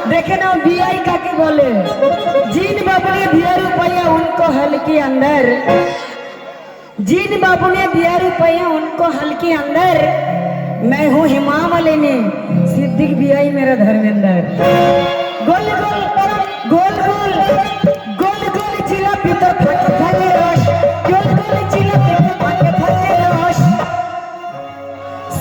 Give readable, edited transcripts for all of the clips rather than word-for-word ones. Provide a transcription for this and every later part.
देखे ना बीआई काके बोले। जिन बाबू ने दिया रुपया उनको हल्के अंदर, जिन बाबू ने दिया रुपया उनको हल्के अंदर। मैं हूँ हिमामालिनी, सिद्दीक बीआई मेरा धर्मेंद्र। गोल गोल गोल गोल गोल गोल चिला भीतर फाके फाके रस, गोल गोल चिला भीतर फाके फाके रस।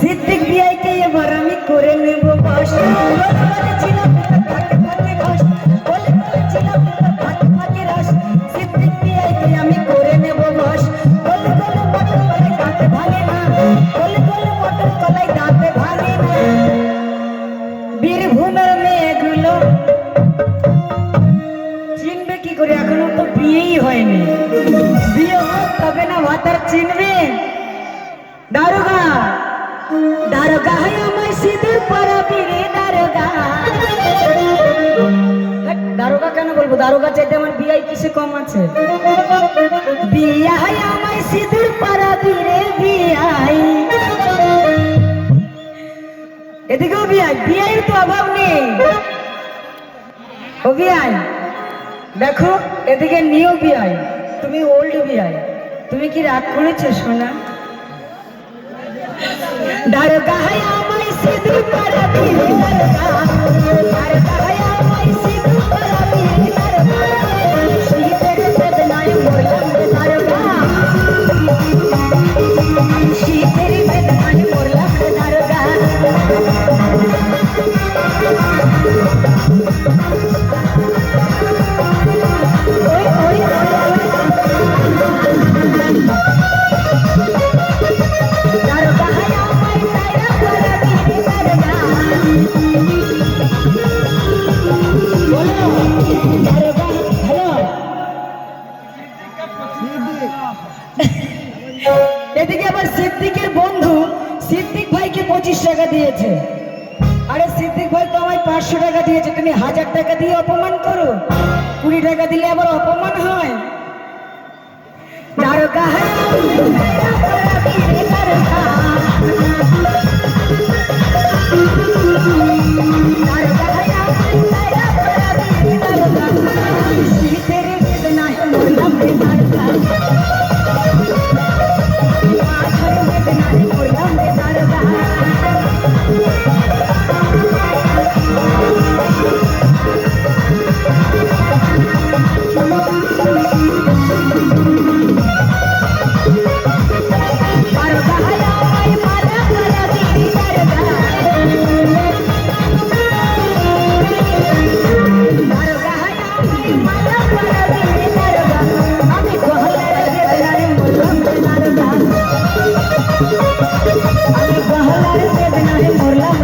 सिद्दीक बीआई के ये बरामी करे नेबो बस। गोल गोल चिला भीतर फाके फाके रस, गोल गोल चिला भीतर फाके फाके रस। सिद्दीक बीआई के আমি করে নেব বস। গোল গোল মটর কলাই দাঁতে ভাঙে না, গোল গোল মটর কলাই দাঁতে ভাঙে না। বীরভূমের মেয়েগুলো চিনবে কি করে, এখনো তো বিয়েই হয়নি। বিয়ে হোক তবে না ভাতার চিনবে। দারোগা দারোগা হয় আমার সিঁদুর পরাবি রে দারোগা। দারোগা কেন বলবো, দারোগা চাইতে আমার বিয়াই কিসে কম আছে। বিয়া হয় আমার সিঁদুর পরাবি রে বিয়াই। এদিকেও বিয়াই, বিয়াইয়ের তো অভাব নেই। ও বিয়াই দেখো, এদিকে নিও বিয়াই, তুমি ওল্ড বিয়াই, তুমি কি রাগ করেছো সোনা। দারোগা হয় আমার সিঁদুর পরাবি রে দারোগা, দারোগা হয় আমার সিঁদুর পরাবি রে দারোগা। শীতের বেদনায় মরলাম রে দারোগা, শীতের বেদনায় মরলাম রে দারোগা। ওই ওই দারোগা হয় আমার সাইরা পরাবি রে দারোগা। বলো দারোগা হ্যালো। এদিকে আবার সিদ্দিকের বন্ধু সিদ্দিক ভাইকে 25 টাকা দিয়েছে। আরে সিদ্দিক ভাই তো আমায় 500 টাকা দিয়েছে, তুমি 1000 টাকা দিয়ে অপমান করো। 20 টাকা দিলে আবার অপমান হয়। দারোগা হয় সাইরা পরাবি রে দারোগা, দারোগা হয় সাইরা পরাবি রে দারোগা। শীতের বেদনায় মরলাম রে দারোগা, মাথার বেদনায় মরলাম রে দারোগা। দারোগা হয় আমায় মারা পরাবি রে দারোগা, দারোগা হয় আমায় মারা পরাবি রে দারোগা। আমি গহলার বেদনায় মরলাম রে দারোগা, আমি গহলার বেদনায় মরলাম।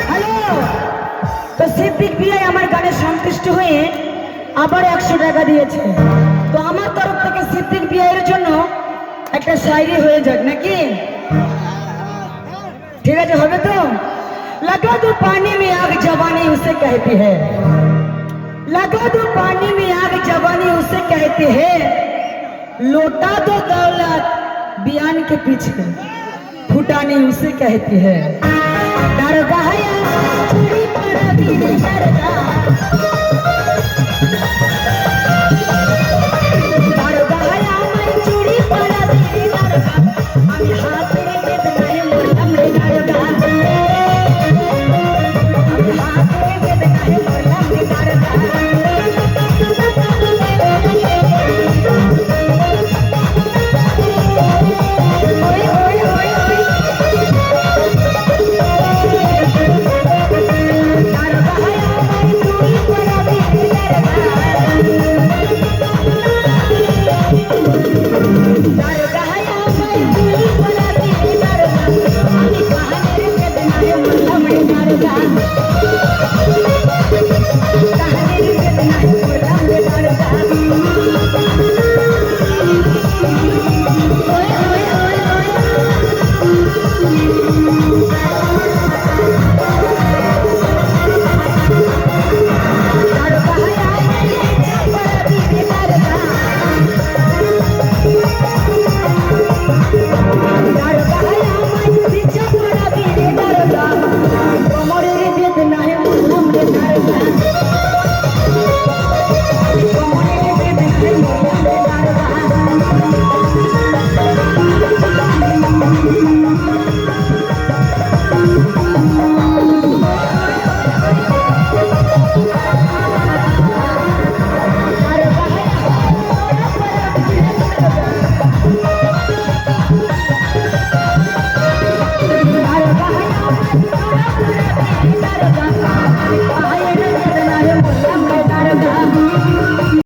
হ্যালো, তো সিদ্দিক বিআই আমার গানে সন্তুষ্ট হয়ে আবার 100 টাকা দিয়েছে। তো আমার তরফ থেকে সিদ্দিক বিআইয়ের জন্য একটা শায়রি হয়ে যাক নাকি, ঠিক আছে হবে তো। लगा दो पानी में आग जवानी उसे कहती है, लगा दो पानी में आग जवानी उसे कहती है। लौटा दो दौलत बयान के पीछे फुटानी उसे कहती है। दारोगा है चूड़ी पराबी रे दारोगा, दारोगा है আমায় চুড়ি পরাবি রে দারোগা। আমি হাতের বেদনায় মরলাম রে দারোগা, আমি হাতের বেদনায় মরলাম রে দারোগা। ওই ওই ওই ওই দারোগা হয় আমায় চুড়ি পরাবি রে দারোগা, দারোগা হয় আমায় চুড়ি পরাবি রে দারোগা। আমি কানের বেদনায় মরলাম রে দারোগা।